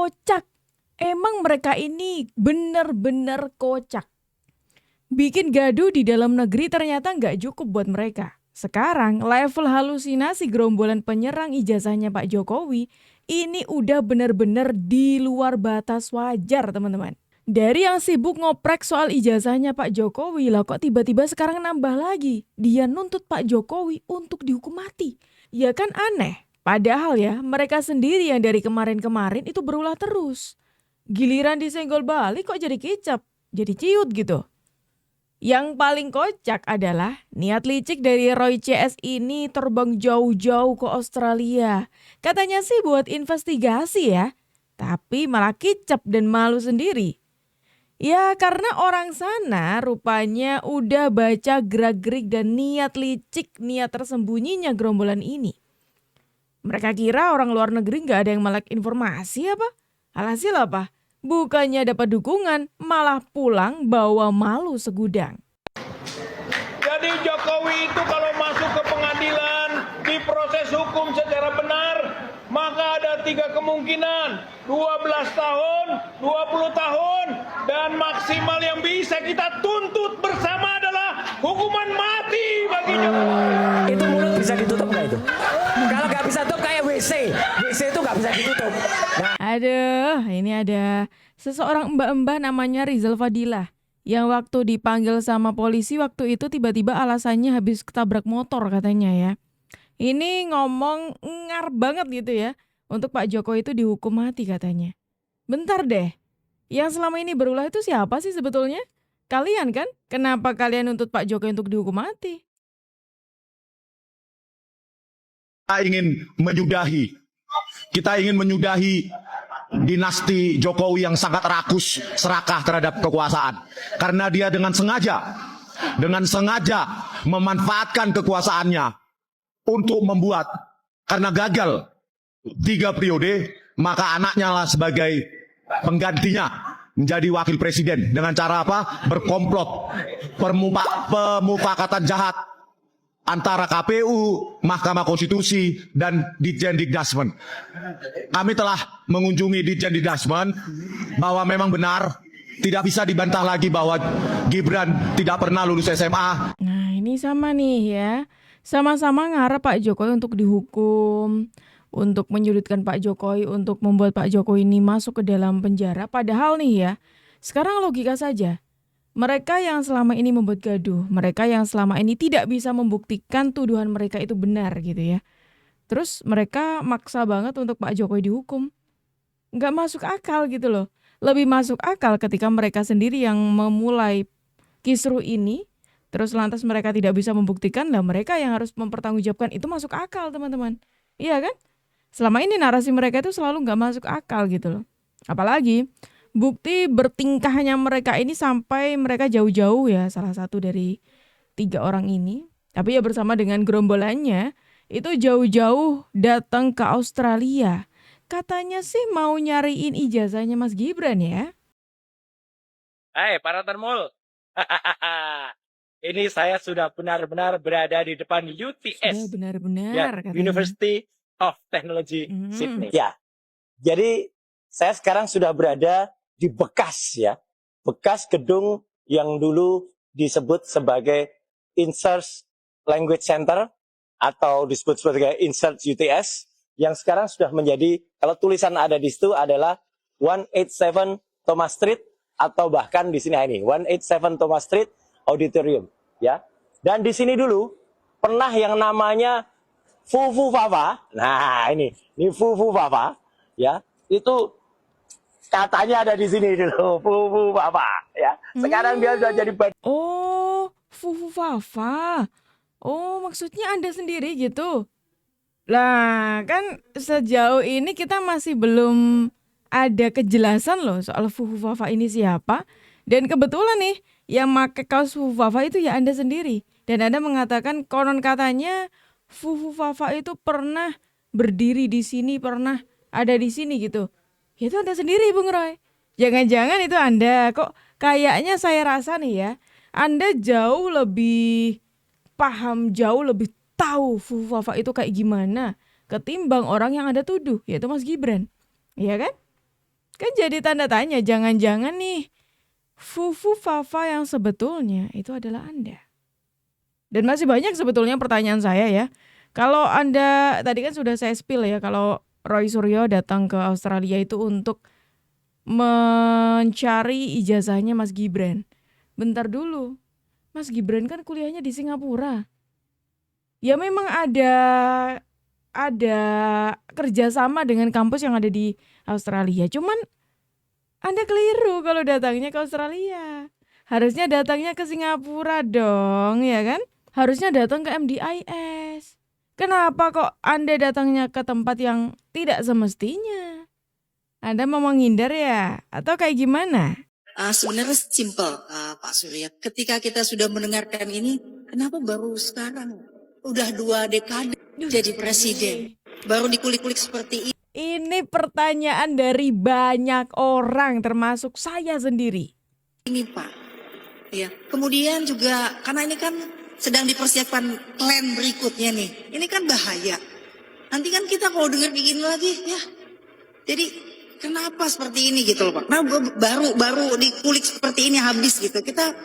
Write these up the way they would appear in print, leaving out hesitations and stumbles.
kocak. Emang mereka ini bener-bener kocak. Bikin gaduh di dalam negeri ternyata nggak cukup buat mereka. Sekarang level halusinasi gerombolan penyerang ijazahnya Pak Jokowi ini udah bener-bener di luar batas wajar, teman-teman. Dari yang sibuk ngoprek soal ijazahnya Pak Jokowi, lah kok tiba-tiba sekarang nambah lagi. Dia nuntut Pak Jokowi untuk dihukum mati. Ya kan aneh. Padahal ya, mereka sendiri yang dari kemarin-kemarin itu berulah terus. Giliran disenggol balik kok jadi kicap, jadi ciut gitu. Yang paling kocak adalah niat licik dari Roy CS ini terbang jauh-jauh ke Australia. Katanya sih buat investigasi ya, tapi malah kicap dan malu sendiri. Ya karena orang sana rupanya udah baca gerak-gerik dan niat licik, niat tersembunyinya gerombolan ini. Mereka kira orang luar negeri gak ada yang melek informasi apa? Alhasil apa? Bukannya dapat dukungan, malah pulang bawa malu segudang. Jadi Jokowi itu kalau masuk ke pengadilan, diproses hukum secara benar, maka ada 3 kemungkinan, 12 tahun, 20 tahun, dan maksimal yang bisa kita tuntut bersama adalah hukuman mati bagi Jokowi. Itu mulut bisa ditutup nggak itu? Kalau nggak bisa tutup kayak WC itu nggak bisa ditutup. Nah. Aduh, ini ada seseorang mbak-mbak namanya Rizal Fadilah yang waktu dipanggil sama polisi waktu itu tiba-tiba alasannya habis ketabrak motor katanya ya. Ini ngomong ngar banget gitu ya untuk Pak Jokowi itu dihukum mati katanya. Bentar deh, yang selama ini berulah itu siapa sih sebetulnya? Kalian kan? Kenapa kalian nuntut Pak Jokowi untuk dihukum mati? Kita ingin menyudahi dinasti Jokowi yang sangat rakus, serakah terhadap kekuasaan. Karena dia dengan sengaja memanfaatkan kekuasaannya untuk membuat, karena gagal 3 periode, maka anaknya lah sebagai penggantinya menjadi wakil presiden. Dengan cara apa? Berkomplot, pemufakatan jahat antara KPU, Mahkamah Konstitusi, dan Ditjen Dikdasmen. Kami telah mengunjungi Ditjen Dikdasmen bahwa memang benar, tidak bisa dibantah lagi bahwa Gibran tidak pernah lulus SMA. Nah ini sama nih ya, sama-sama ngarep Pak Jokowi untuk dihukum, untuk menyudutkan Pak Jokowi, untuk membuat Pak Jokowi ini masuk ke dalam penjara. Padahal nih ya, sekarang logika saja. Mereka yang selama ini membuat gaduh, mereka yang selama ini tidak bisa membuktikan tuduhan mereka itu benar gitu ya. Terus mereka maksa banget untuk Pak Jokowi dihukum. Nggak masuk akal gitu loh. Lebih masuk akal ketika mereka sendiri yang memulai kisruh ini, terus lantas mereka tidak bisa membuktikan, lah mereka yang harus mempertanggungjawabkan. Itu masuk akal teman-teman. Iya kan? Selama ini narasi mereka itu selalu nggak masuk akal gitu loh. Apalagi bukti bertingkahnya mereka ini sampai mereka jauh-jauh ya, salah satu dari 3 orang ini. Tapi ya bersama dengan gerombolannya, itu jauh-jauh datang ke Australia. Katanya sih mau nyariin ijazahnya Mas Gibran ya. Hai para termul. Ini saya sudah benar-benar berada di depan UTS. Sudah benar-benar ya, katanya. University of Technology Sydney. Ya. Jadi saya sekarang sudah berada di bekas ya, bekas gedung yang dulu disebut sebagai Insert Language Center atau disebut sebagai Insert UTS, yang sekarang sudah menjadi, kalau tulisan ada di situ adalah 187 Thomas Street atau bahkan di sini ini 187 Thomas Street Auditorium ya. Dan di sini dulu pernah yang namanya Fufu Fafa. Nah, ini Fufu Fafa ya. Itu katanya ada di sini dulu, Fufu Fafa ya. Sekarang dia sudah jadi Oh, Fufu Fafa. Oh, maksudnya Anda sendiri gitu. Lah, kan sejauh ini kita masih belum ada kejelasan loh soal Fufu Fafa ini siapa. Dan kebetulan nih, yang pakai kaos Fufu Fafa itu ya Anda sendiri. Dan Anda mengatakan konon katanya Fufu Fafa itu pernah berdiri di sini, pernah ada di sini gitu. Ya itu Anda sendiri Bung Roy. Jangan-jangan itu Anda. Kok kayaknya saya rasa nih ya, Anda jauh lebih paham, jauh lebih tahu Fufu Fafa itu kayak gimana ketimbang orang yang Anda tuduh, yaitu Mas Gibran. Iya kan? Kan jadi tanda tanya, jangan-jangan nih Fufu Fafa yang sebetulnya itu adalah Anda. Dan masih banyak sebetulnya pertanyaan saya ya. Kalau Anda, tadi kan sudah saya spill ya, kalau Roy Suryo datang ke Australia itu untuk mencari ijazahnya Mas Gibran. Bentar dulu, Mas Gibran kan kuliahnya di Singapura. Ya memang ada kerjasama dengan kampus yang ada di Australia. Cuman Anda keliru kalau datangnya ke Australia. Harusnya datangnya ke Singapura dong, ya kan? Harusnya datang ke MDIS. Kenapa kok Anda datangnya ke tempat yang tidak semestinya? Anda mau menghindar ya? Atau kayak gimana? Sebenarnya simple, Pak Surya. Ketika kita sudah mendengarkan ini, kenapa baru sekarang? Udah 2 dekade jadi presiden. Baru dikulik-kulik seperti ini. Ini pertanyaan dari banyak orang, termasuk saya sendiri. Ini Pak. Ya. Kemudian juga, karena ini kan sedang dipersiapkan plan berikutnya nih. Ini kan bahaya. Nanti kan kita kalau dengar begini lagi, ya. Jadi kenapa seperti ini gitu loh Pak. Nah baru dikulik seperti ini habis gitu. Kita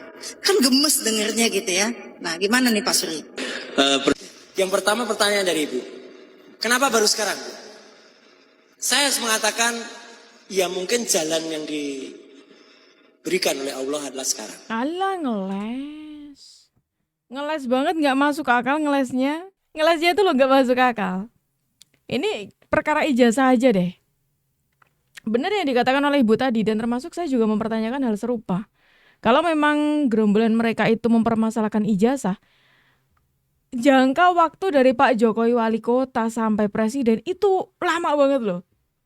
kan gemes dengernya gitu ya. Nah gimana nih Pak Surya? Yang pertama pertanyaan dari Ibu. Kenapa baru sekarang? Saya harus mengatakan ya mungkin jalan yang diberikan oleh Allah adalah sekarang. Alah ngeles. Ngeles banget, gak masuk akal ngelesnya. Ngelesnya itu loh gak masuk akal. Ini perkara ijazah aja deh. Benar yang dikatakan oleh Ibu tadi, dan termasuk saya juga mempertanyakan hal serupa. Kalau memang gerombolan mereka itu mempermasalahkan ijazah, jangka waktu dari Pak Jokowi wali kota sampai presiden itu lama banget loh.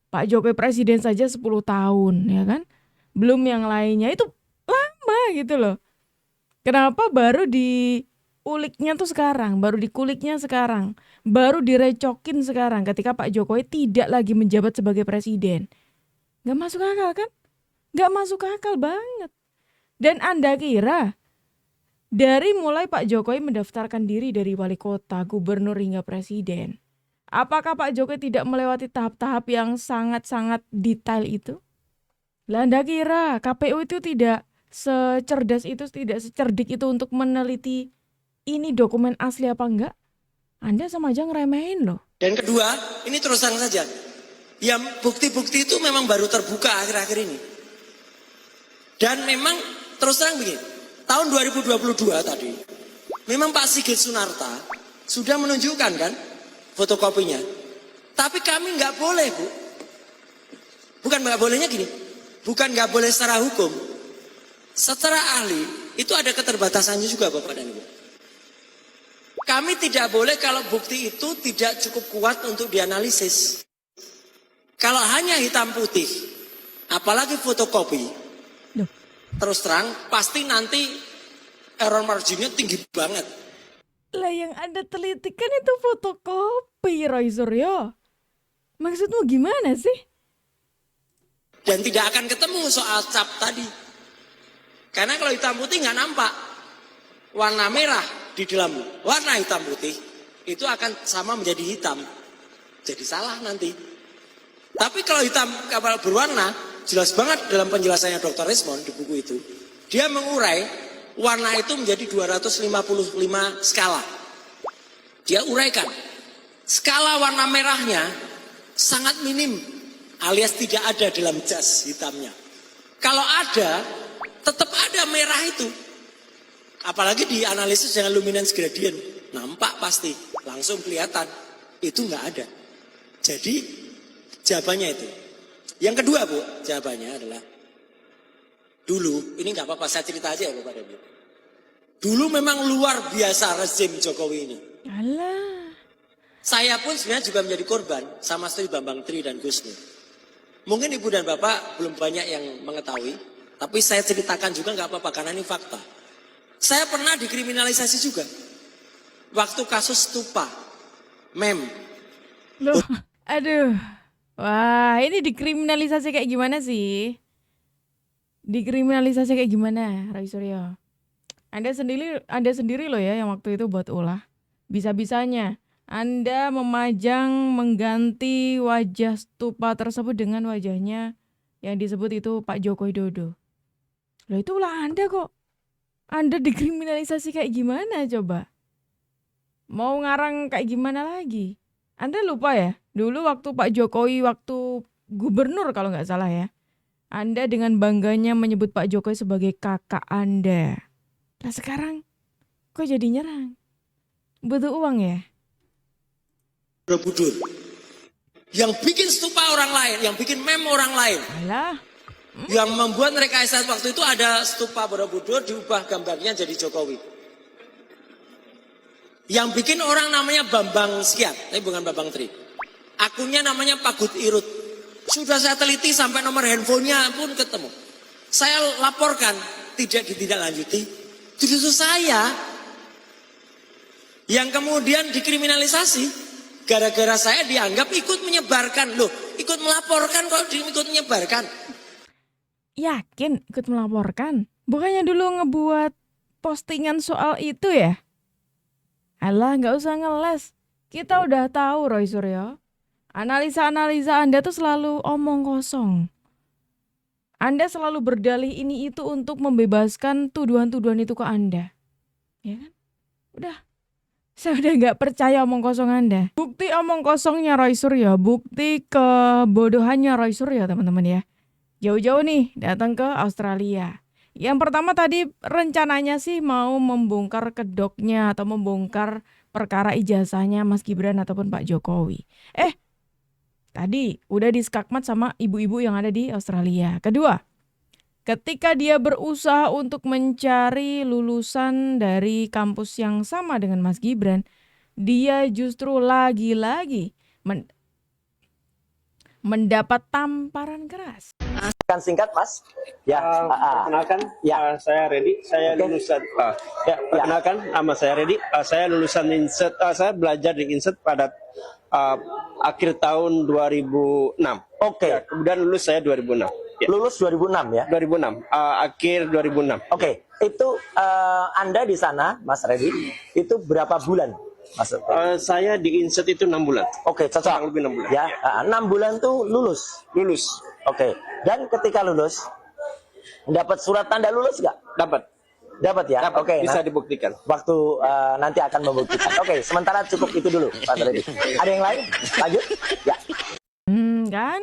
Pak Jokowi presiden saja 10 tahun ya kan. Belum yang lainnya, itu lama gitu loh. Kenapa baru diuliknya tuh sekarang, baru dikuliknya sekarang, baru direcokin sekarang ketika Pak Jokowi tidak lagi menjabat sebagai presiden. Gak masuk akal kan? Gak masuk akal banget. Dan Anda kira dari mulai Pak Jokowi mendaftarkan diri dari wali kota, gubernur hingga presiden, apakah Pak Jokowi tidak melewati tahap-tahap yang sangat-sangat detail itu? Lah Anda kira KPU itu tidak secerdas itu, tidak secerdik itu untuk meneliti ini dokumen asli apa enggak? Anda sama aja ngeremehin loh. Dan kedua, ini terus terang saja. Ya bukti-bukti itu memang baru terbuka akhir-akhir ini. Dan memang terus terang begini, tahun 2022 tadi, memang Pak Sigit Sunarta sudah menunjukkan kan fotokopinya. Tapi kami nggak boleh Bu. Bukan nggak bolehnya gini, bukan nggak boleh secara hukum. Secara ahli itu ada keterbatasannya juga Bapak dan Ibu. Kami tidak boleh kalau bukti itu tidak cukup kuat untuk dianalisis. Kalau hanya hitam putih, apalagi fotokopi, terus terang pasti nanti error marginnya tinggi banget. Lah yang Anda teliti kan itu fotokopi, Roy Suryo. Maksudmu gimana sih? Dan tidak akan ketemu soal cap tadi. Karena kalau hitam putih nggak nampak. Warna merah di dalam warna hitam putih itu akan sama menjadi hitam. Jadi salah nanti. Tapi kalau hitam kapal berwarna, jelas banget dalam penjelasannya Dr. Resmond di buku itu. Dia mengurai warna itu menjadi 255 skala. Dia uraikan. Skala warna merahnya sangat minim alias tidak ada dalam jas hitamnya. Kalau ada, tetap ada merah itu. Apalagi dianalisis dengan luminance gradient. Nampak pasti, langsung kelihatan. Itu nggak ada. Jadi jawabannya itu. Yang kedua Bu, jawabannya adalah dulu, ini nggak apa-apa, saya cerita aja ya Bapak dan Ibu. Dulu memang luar biasa rezim Jokowi ini. Alah. Saya pun sebenarnya juga menjadi korban sama seperti Bambang Tri dan Gus Nur. Mungkin Ibu dan Bapak belum banyak yang mengetahui, tapi saya ceritakan juga nggak apa-apa karena ini fakta. Saya pernah dikriminalisasi juga. Waktu kasus Stupa, mem. Loh, aduh. Wah, ini dikriminalisasi kayak gimana sih? Dikriminalisasi kayak gimana, Roy Suryo? Anda sendiri loh ya yang waktu itu buat ulah. Bisa-bisanya Anda mengganti wajah stupa tersebut dengan wajahnya yang disebut itu Pak Joko Widodo. Loh itulah Anda kok. Anda dikriminalisasi kayak gimana coba? Mau ngarang kayak gimana lagi? Anda lupa ya? Dulu waktu Pak Jokowi waktu gubernur kalau nggak salah ya. Anda dengan bangganya menyebut Pak Jokowi sebagai kakak Anda. Nah sekarang kok jadi nyerang? Butuh uang ya? Borobudur. Yang bikin stupa orang lain, yang bikin meme orang lain. Alah. Yang membuat rekayasa waktu itu ada stupa Borobudur diubah gambarnya jadi Jokowi. Yang bikin orang namanya Bambang Sekian, tapi bukan Bambang Tri. Akunnya namanya Pagut Irut. Sudah saya teliti sampai nomor handphonenya pun ketemu. Saya laporkan, tidak ditindaklanjuti. Justru saya yang kemudian dikriminalisasi gara-gara saya dianggap ikut menyebarkan. Loh, ikut melaporkan kok ikut menyebarkan. Yakin ikut melaporkan? Bukannya dulu ngebuat postingan soal itu ya? Alah, nggak usah ngeles. Kita udah tahu Roy Suryo. Analisa-analisa Anda tuh selalu omong kosong. Anda selalu berdalih ini itu untuk membebaskan tuduhan-tuduhan itu ke Anda. Ya kan? Udah. Saya udah nggak percaya omong kosong Anda. Bukti omong kosongnya Roy Suryo. Bukti kebodohannya Roy Suryo teman-teman ya. Jauh-jauh nih datang ke Australia. Yang pertama tadi rencananya sih mau membongkar kedoknya atau membongkar perkara ijazahnya Mas Gibran ataupun Pak Jokowi. Tadi udah diskakmat sama ibu-ibu yang ada di Australia. Kedua, ketika dia berusaha untuk mencari lulusan dari kampus yang sama dengan Mas Gibran, dia justru lagi-lagi mendapat tamparan keras. Kan singkat Mas. Ya. Perkenalkan, Ya. saya Redi. Saya Oke. lulusan. Perkenalkan, nama saya Redi. Saya lulusan INSET. Saya belajar di INSET pada akhir tahun 2006. Oke. Ya, kemudian lulus saya 2006. Ya. Lulus 2006 ya. 2006. Akhir 2006. Oke. Itu Anda di sana Mas Redi itu berapa bulan? Mas Redi? Saya di INSET itu 6 bulan. Oke, cocok. Kurang lebih 6 bulan. Ya, 6 bulan tuh lulus. Lulus. Oke. Dan ketika lulus dapat surat tanda lulus nggak? Dapat. Dapat ya. Dapat. Oke. Bisa Nah, dibuktikan. waktu nanti akan membuktikan. Oke, sementara cukup itu dulu, Pak Redi. Ada yang lain? Lanjut? Ya. Kan?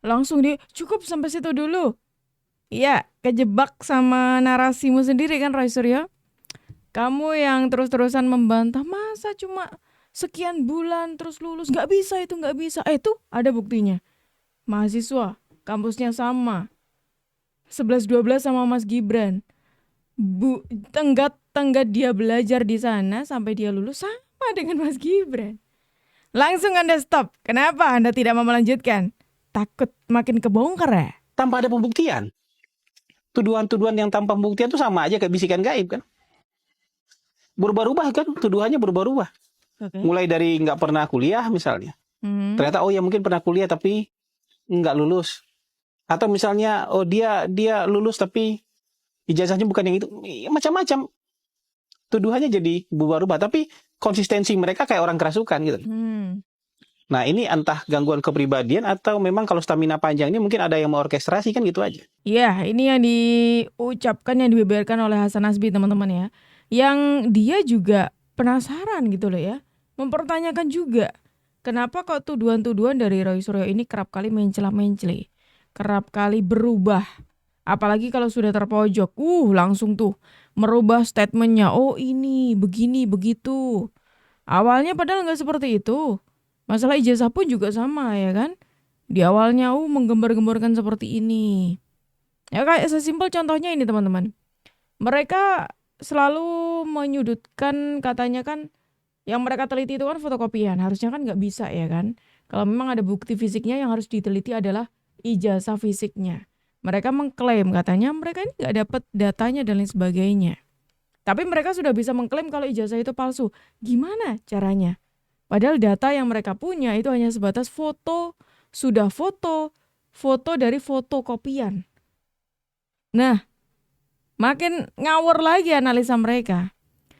Langsung cukup sampai situ dulu. Iya, kejebak sama narasimu sendiri kan Roy Suryo? Kamu yang terus-terusan membantah, masa cuma sekian bulan terus lulus? Nggak bisa itu, nggak bisa. Tuh ada buktinya. Mahasiswa, kampusnya sama. 11-12 sama Mas Gibran. Tenggat dia belajar di sana sampai dia lulus sama dengan Mas Gibran. Langsung Anda stop. Kenapa Anda tidak mau melanjutkan? Takut makin kebongkar ya? Tanpa ada pembuktian. Tuduhan-tuduhan yang tanpa pembuktian itu sama aja kayak bisikan gaib kan. Berubah-ubah kan, tuduhannya berubah-ubah. Oke. Mulai dari nggak pernah kuliah misalnya. Ternyata ya mungkin pernah kuliah tapi nggak lulus. Atau misalnya dia lulus tapi ijazahnya bukan yang itu. Macam-macam. Tuduhannya jadi berubah-ubah. Tapi konsistensi mereka kayak orang kerasukan gitu. Nah ini entah gangguan kepribadian atau memang kalau stamina panjang ini mungkin ada yang mengorkestrasi kan gitu aja. Iya, ini yang diucapkan, yang dibeberkan oleh Hasan Nasbi teman-teman ya. Yang dia juga penasaran gitu loh ya. Mempertanyakan juga, kenapa kok tuduhan-tuduhan dari Roy Suryo ini kerap kali mencela-mencela. Kerap kali berubah. Apalagi kalau sudah terpojok, langsung tuh merubah statementnya. Oh ini, begini, begitu. Awalnya padahal nggak seperti itu. Masalah ijazah pun juga sama ya kan. Di awalnya menggembar-gemborkan seperti ini. Ya kayak sesimpel contohnya ini teman-teman. Mereka selalu menyudutkan katanya kan yang mereka teliti itu kan fotokopian. Harusnya kan nggak bisa ya kan. Kalau memang ada bukti fisiknya yang harus diteliti adalah ijazah fisiknya. Mereka mengklaim katanya mereka ini nggak dapat datanya dan lain sebagainya. Tapi mereka sudah bisa mengklaim kalau ijazah itu palsu. Gimana caranya? Padahal data yang mereka punya itu hanya sebatas foto dari fotokopian. Nah, makin ngawur lagi analisa mereka.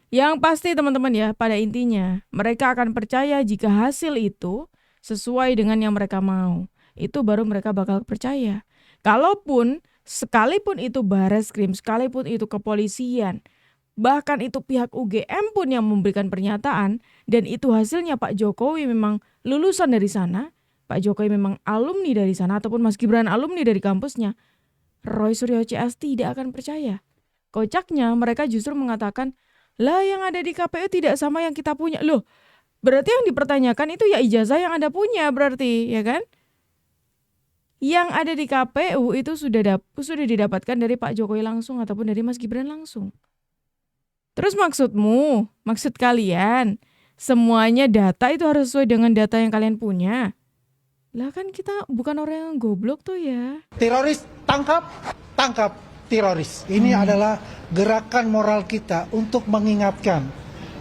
Yang pasti teman-teman ya, pada intinya mereka akan percaya jika hasil itu sesuai dengan yang mereka mau. Itu baru mereka bakal percaya. Sekalipun itu Barreskrim, sekalipun itu kepolisian, bahkan itu pihak UGM pun yang memberikan pernyataan, dan itu hasilnya Pak Jokowi memang lulusan dari sana, Pak Jokowi memang alumni dari sana, ataupun Mas Gibran alumni dari kampusnya, Roy Suryo CS tidak akan percaya. Kocaknya mereka justru mengatakan, lah yang ada di KPU tidak sama yang kita punya. Loh, berarti yang dipertanyakan itu ya ijazah yang Anda punya berarti, ya kan? Yang ada di KPU itu sudah didapatkan dari Pak Jokowi langsung ataupun dari Mas Gibran langsung. Terus maksud kalian, semuanya data itu harus sesuai dengan data yang kalian punya. Lah kan kita bukan orang yang goblok tuh ya. Teroris tangkap teroris. Ini adalah gerakan moral kita untuk mengingatkan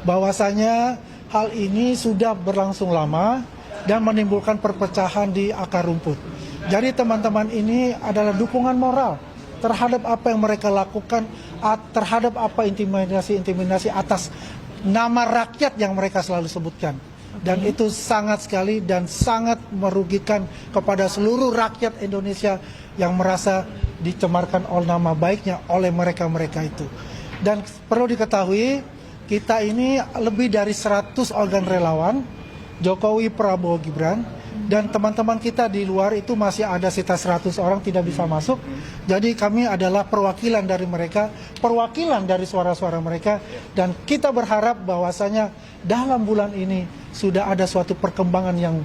bahwasanya hal ini sudah berlangsung lama dan menimbulkan perpecahan di akar rumput. Jadi teman-teman ini adalah dukungan moral terhadap apa yang mereka lakukan, terhadap apa intimidasi atas nama rakyat yang mereka selalu sebutkan. Dan itu sangat sekali dan sangat merugikan kepada seluruh rakyat Indonesia yang merasa dicemarkan oleh nama baiknya oleh mereka-mereka itu. Dan perlu diketahui, kita ini lebih dari 100 organ relawan, Jokowi, Prabowo, Gibran, dan teman-teman kita di luar itu masih ada sekitar 100 orang tidak bisa masuk. Jadi kami adalah perwakilan dari mereka, perwakilan dari suara-suara mereka, dan kita berharap bahwasanya dalam bulan ini sudah ada suatu perkembangan yang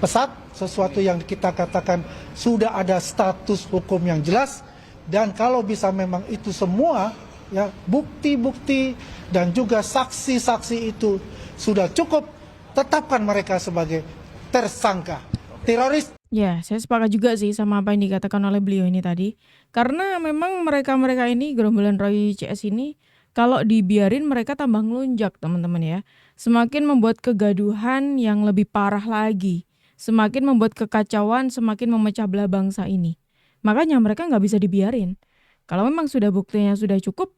pesat, sesuatu yang kita katakan sudah ada status hukum yang jelas, dan kalau bisa memang itu semua ya bukti-bukti dan juga saksi-saksi itu sudah cukup, tetapkan mereka sebagai tersangka teroris. Ya, saya sepakat juga sih sama apa yang dikatakan oleh beliau ini tadi. Karena memang mereka-mereka ini, gerombolan Roy CS ini, kalau dibiarin mereka tambah ngelunjak teman-teman ya. Semakin membuat kegaduhan yang lebih parah lagi. Semakin membuat kekacauan, semakin memecah belah bangsa ini. Makanya mereka nggak bisa dibiarin. Kalau memang sudah buktinya sudah cukup,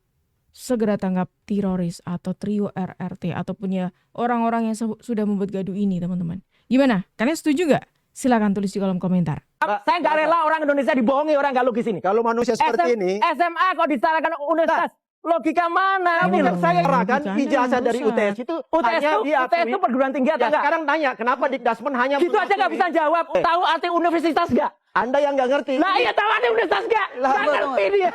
segera tangkap teroris atau trio RRT ataupun ya orang-orang yang sudah membuat gaduh ini teman-teman. Gimana? Kalian setuju nggak? Silakan tulis di kolom komentar. Saya nggak rela orang Indonesia dibohongi orang nggak logis ini. Kalau manusia seperti ini, SMA kok disalahkan universitas. Logika mana? tapi saya kan ijazah dari UTS itu hanya UTS itu perguruan tinggi atau enggak? Sekarang tanya, kenapa Dikdasmen hanya gitu aja nggak bisa jawab. Tahu arti universitas nggak? Anda yang nggak ngerti. Lah iya tahu arti universitas nggak? Nggak ngerti dia.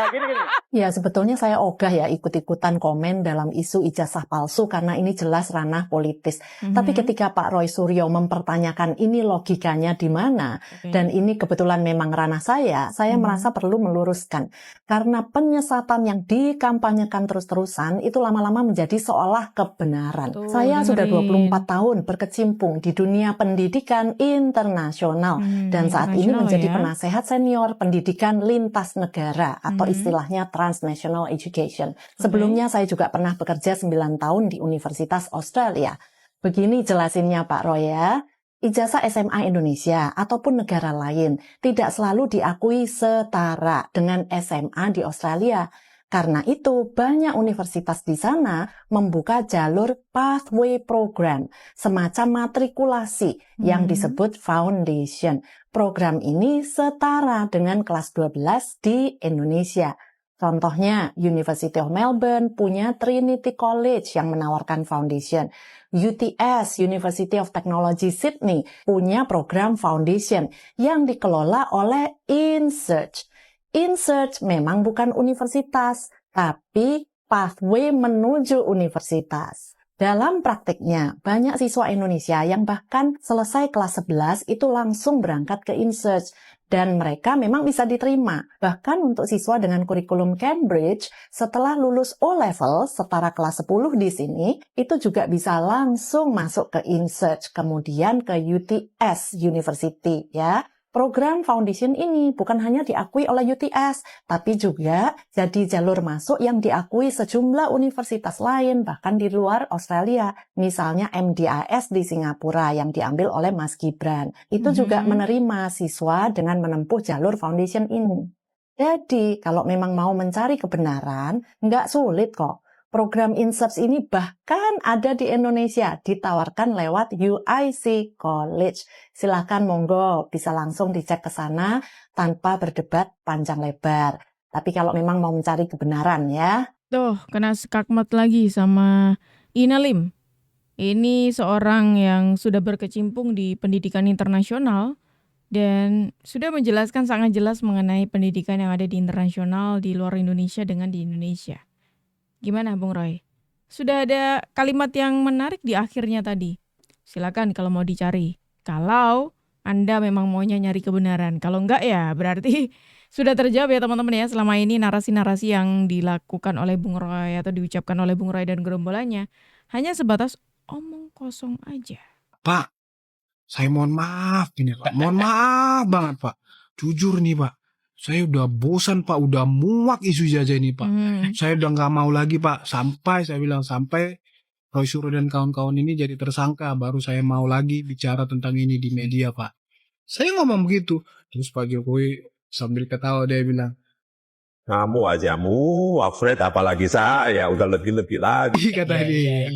Gini. Ya sebetulnya saya ogah ya ikut-ikutan komen dalam isu ijazah palsu karena ini jelas ranah politis. Tapi ketika Pak Roy Suryo mempertanyakan ini logikanya di mana, dan ini kebetulan memang ranah saya merasa perlu meluruskan. Karena penyesatan yang dikampanyekan terus-terusan itu lama-lama menjadi seolah kebenaran. Saya sudah 24 tahun berkecimpung di dunia pendidikan internasional dan saat ini menjadi penasehat senior pendidikan lintas negara atau istilahnya transnational education. Sebelumnya saya juga pernah bekerja 9 tahun di Universitas Australia. Begini jelasinnya Pak Roy ya. Ijazah SMA Indonesia ataupun negara lain tidak selalu diakui setara dengan SMA di Australia. Karena itu, banyak universitas di sana membuka jalur pathway program, semacam matrikulasi yang disebut foundation. Program ini setara dengan kelas 12 di Indonesia. Contohnya, University of Melbourne punya Trinity College yang menawarkan foundation. UTS, University of Technology Sydney, punya program foundation yang dikelola oleh InSearch. InSearch memang bukan universitas, tapi pathway menuju universitas. Dalam praktiknya, banyak siswa Indonesia yang bahkan selesai kelas 11 itu langsung berangkat ke InSearch. Dan mereka memang bisa diterima. Bahkan untuk siswa dengan kurikulum Cambridge, setelah lulus O-Level setara kelas 10 di sini, itu juga bisa langsung masuk ke InSearch, kemudian ke UTS University ya. Program foundation ini bukan hanya diakui oleh UTS, tapi juga jadi jalur masuk yang diakui sejumlah universitas lain, bahkan di luar Australia. Misalnya MDIS di Singapura yang diambil oleh Mas Gibran. Itu juga menerima siswa dengan menempuh jalur foundation ini. Jadi, kalau memang mau mencari kebenaran, nggak sulit kok. Program INSEPS ini bahkan ada di Indonesia, ditawarkan lewat UIC College. Silahkan monggo, bisa langsung dicek ke sana tanpa berdebat panjang lebar. Tapi kalau memang mau mencari kebenaran ya. Tuh, kena skakmat lagi sama Ina Lim. Ini seorang yang sudah berkecimpung di pendidikan internasional dan sudah menjelaskan sangat jelas mengenai pendidikan yang ada di internasional di luar Indonesia dengan di Indonesia. Gimana Bung Roy? Sudah ada kalimat yang menarik di akhirnya tadi. Silakan kalau mau dicari. Kalau Anda memang maunya nyari kebenaran. Kalau enggak ya berarti sudah terjawab ya teman-teman ya. Selama ini narasi-narasi yang dilakukan oleh Bung Roy atau diucapkan oleh Bung Roy dan gerombolannya hanya sebatas omong kosong aja. Pak, saya mohon maaf ini Pak. Mohon maaf banget Pak. Jujur nih Pak. Saya udah bosan Pak, udah muak isu ijazah ini Pak. Saya udah gak mau lagi Pak. Saya bilang sampai Roy Suryo dan kawan-kawan ini jadi tersangka. Baru saya mau lagi bicara tentang ini di media Pak. Saya ngomong begitu. Terus Pak Jokowi sambil ketawa dia bilang, kamu aja Fred apalagi saya udah lebih-lebih lagi kata dia.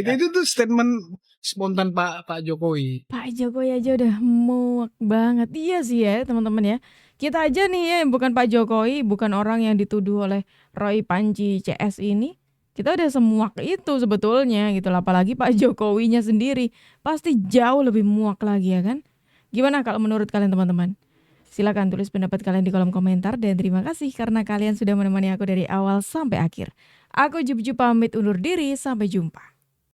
Itu tuh statement spontan Pak Jokowi. Pak Jokowi aja udah muak banget. Iya sih ya teman-teman ya. Kita aja nih ya, bukan Pak Jokowi, bukan orang yang dituduh oleh Roy Panji CS ini. Kita udah semuak itu sebetulnya gitu. Apalagi Pak Jokowinya sendiri. Pasti jauh lebih muak lagi ya kan. Gimana kalau menurut kalian teman-teman? Silakan tulis pendapat kalian di kolom komentar. Dan terima kasih karena kalian sudah menemani aku dari awal sampai akhir. Aku Jup pamit undur diri. Sampai jumpa.